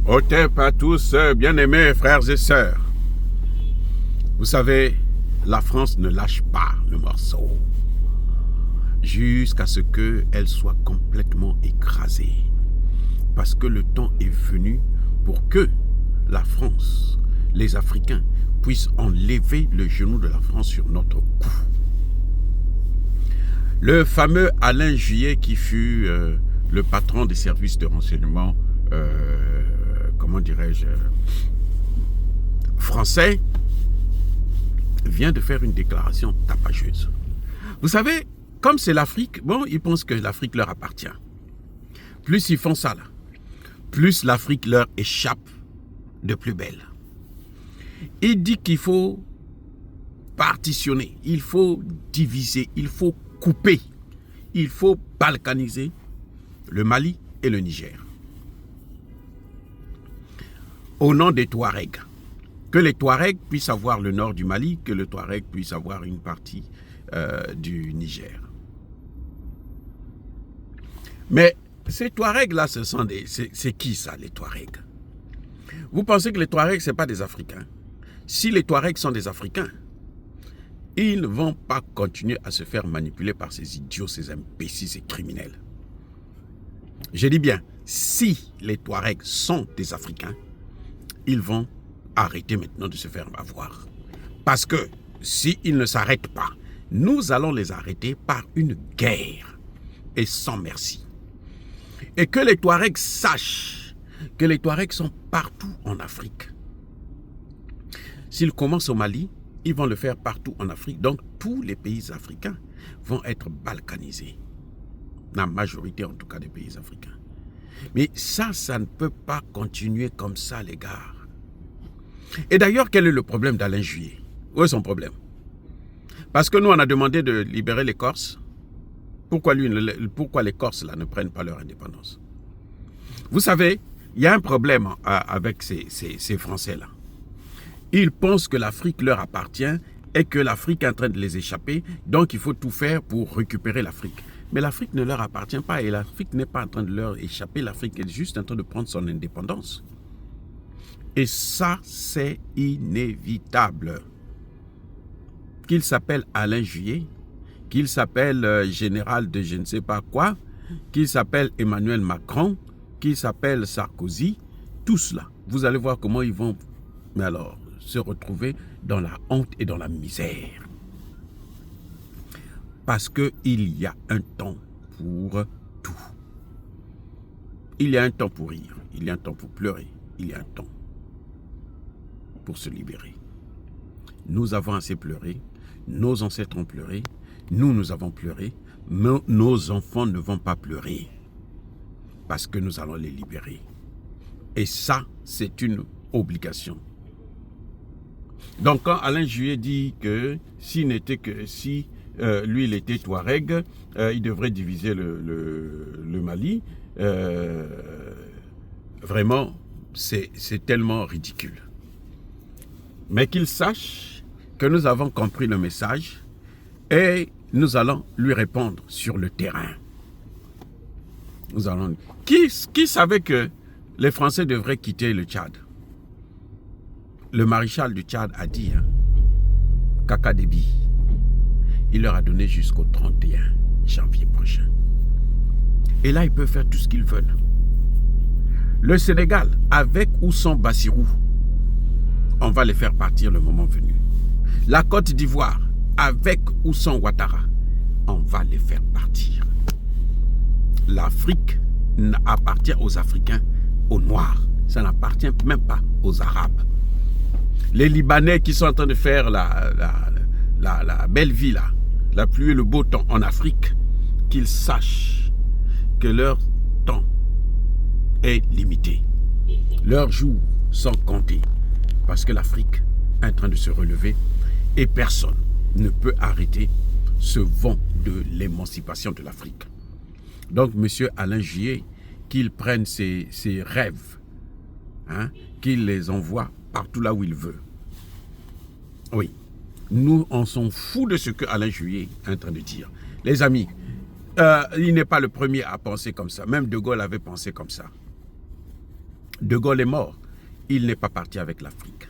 Otep à tous, bien-aimés frères et sœurs. Vous savez, la France ne lâche pas le morceau jusqu'à ce qu'elle soit complètement écrasée. Parce que le temps est venu pour que la France, les Africains, puissent enlever le genou de la France sur notre cou. Le fameux Alain Juppé, qui fut le patron des services de renseignement, comment dirais-je, français, vient de faire une déclaration tapageuse. Vous savez, comme c'est l'Afrique, bon, ils pensent que l'Afrique leur appartient. Plus ils font ça là, plus l'Afrique leur échappe de plus belle. Il dit qu'il faut partitionner, il faut diviser, il faut couper, il faut balkaniser le Mali et le Niger. Au nom des Touaregs. Que les Touaregs puissent avoir le nord du Mali, que le Touareg puisse avoir une partie du Niger. Mais ces Touaregs-là, c'est qui ça, les Touaregs? Vous pensez que les Touaregs, ce n'est pas des Africains? Si les Touaregs sont des Africains, ils ne vont pas continuer à se faire manipuler par ces idiots, ces imbéciles, ces criminels. Je dis bien, si les Touaregs sont des Africains, ils vont arrêter maintenant de se faire avoir. Parce que s'ils ne s'arrêtent pas, nous allons les arrêter par une guerre et sans merci. Et que les Touaregs sachent que les Touaregs sont partout en Afrique. S'ils commencent au Mali, ils vont le faire partout en Afrique. Donc tous les pays africains vont être balkanisés. La majorité en tout cas des pays africains. Mais ça ne peut pas continuer comme ça, les gars. Et d'ailleurs, quel est le problème d'Alain Juppé? Où est son problème? Parce que nous, on a demandé de libérer les Corses. Pourquoi les Corses là, ne prennent pas leur indépendance? Vous savez, il y a un problème avec ces Français-là. Ils pensent que l'Afrique leur appartient et que l'Afrique est en train de les échapper. Donc, il faut tout faire pour récupérer l'Afrique. Mais l'Afrique ne leur appartient pas et l'Afrique n'est pas en train de leur échapper. L'Afrique est juste en train de prendre son indépendance. Et ça, c'est inévitable. Qu'il s'appelle Alain Juppé, qu'il s'appelle général de je ne sais pas quoi, qu'il s'appelle Emmanuel Macron, qu'il s'appelle Sarkozy, tout cela, vous allez voir comment ils vont se retrouver dans la honte et dans la misère. Parce qu'il y a un temps pour tout. Il y a un temps pour rire, il y a un temps pour pleurer, il y a un temps pour se libérer. Nous avons assez pleuré, nos ancêtres ont pleuré, nous avons pleuré, mais nos enfants ne vont pas pleurer parce que nous allons les libérer. Et ça, c'est une obligation. Donc quand Alain Juppé dit que si lui il était Touareg, il devrait diviser le Mali, vraiment, c'est tellement ridicule. Mais qu'il sache que nous avons compris le message et nous allons lui répondre sur le terrain. Qui savait que les Français devraient quitter le Tchad? Le maréchal du Tchad a dit, Kaka Déby, il leur a donné jusqu'au 31 janvier prochain. Et là, ils peuvent faire tout ce qu'ils veulent. Le Sénégal, avec ou sans Bassirou, on va les faire partir le moment venu. La Côte d'Ivoire, avec ou sans Ouattara, on va les faire partir. L'Afrique appartient aux Africains, aux Noirs. Ça n'appartient même pas aux Arabes. Les Libanais qui sont en train de faire la belle vie, là, la pluie et le beau temps en Afrique, qu'ils sachent que leur temps est limité. Leurs jours sont comptés. Parce que l'Afrique est en train de se relever et personne ne peut arrêter ce vent de l'émancipation de l'Afrique. Donc, M. Alain Juppé, qu'il prenne ses rêves, qu'il les envoie partout là où il veut. Oui, nous, on s'en fout de ce que Alain Juppé est en train de dire. Les amis, il n'est pas le premier à penser comme ça. Même De Gaulle avait pensé comme ça. De Gaulle est mort, il n'est pas parti avec l'Afrique.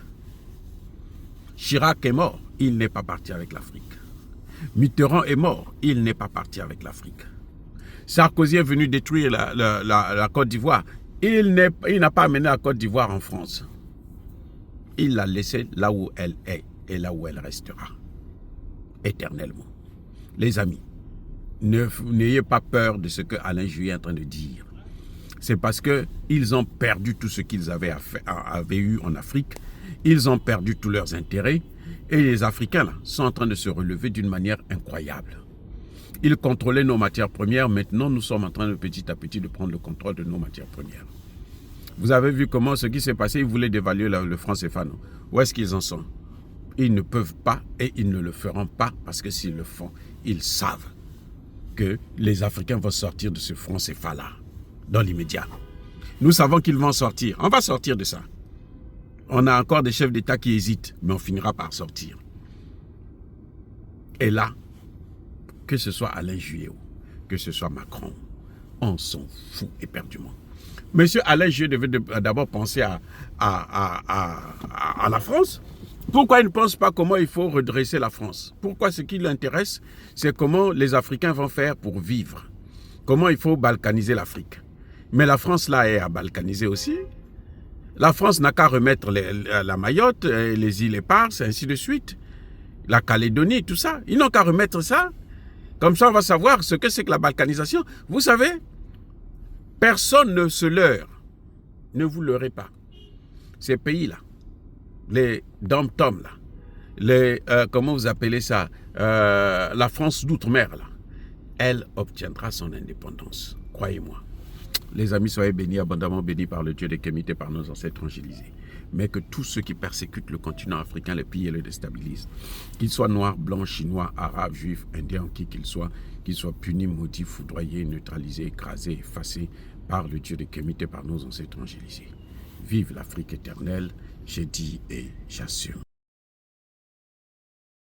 Chirac est mort, il n'est pas parti avec l'Afrique. Mitterrand est mort, il n'est pas parti avec l'Afrique. Sarkozy est venu détruire la Côte d'Ivoire. Il n'a pas amené la Côte d'Ivoire en France. Il l'a laissée là où elle est et là où elle restera. Éternellement. Les amis, n'ayez pas peur de ce que Alain Juppé est en train de dire. C'est parce qu'ils ont perdu tout ce qu'ils avaient eu en Afrique. Ils ont perdu tous leurs intérêts. Et les Africains là, sont en train de se relever d'une manière incroyable. Ils contrôlaient nos matières premières. Maintenant, nous sommes en train de petit à petit de prendre le contrôle de nos matières premières. Vous avez vu comment ce qui s'est passé. Ils voulaient dévaluer le franc CFA. Où est-ce qu'ils en sont? Ils ne peuvent pas et ils ne le feront pas parce que s'ils le font, ils savent que les Africains vont sortir de ce franc CFA-là dans l'immédiat. Nous savons qu'ils vont sortir. On va sortir de ça. On a encore des chefs d'État qui hésitent, mais on finira par sortir. Et là, que ce soit Alain Juppé, que ce soit Macron, on s'en fout éperdument. Monsieur Alain Juppé devait d'abord penser à la France. Pourquoi il ne pense pas comment il faut redresser la France? Pourquoi ce qui l'intéresse, c'est comment les Africains vont faire pour vivre. Comment il faut balkaniser l'Afrique. Mais la France, là, est à balkaniser aussi. La France n'a qu'à remettre la Mayotte, les îles Éparses, ainsi de suite. La Calédonie, tout ça. Ils n'ont qu'à remettre ça. Comme ça, on va savoir ce que c'est que la balkanisation. Vous savez, personne ne se leurre. Ne vous leurrez pas. Ces pays-là, les dom-tom, là, comment vous appelez ça, la France d'outre-mer, là, elle obtiendra son indépendance. Croyez-moi. Les amis, soyez bénis, abondamment bénis par le Dieu des Kémites et par nos ancêtres fragilisés. Mais que tous ceux qui persécutent le continent africain, les pillent et le déstabilisent, qu'ils soient noirs, blancs, chinois, arabes, juifs, indiens, qui qu'ils soient punis, maudits, foudroyés, neutralisés, écrasés, effacés par le Dieu des Kémites et par nos ancêtres fragilisés. Vive l'Afrique éternelle, j'ai dit et j'assume.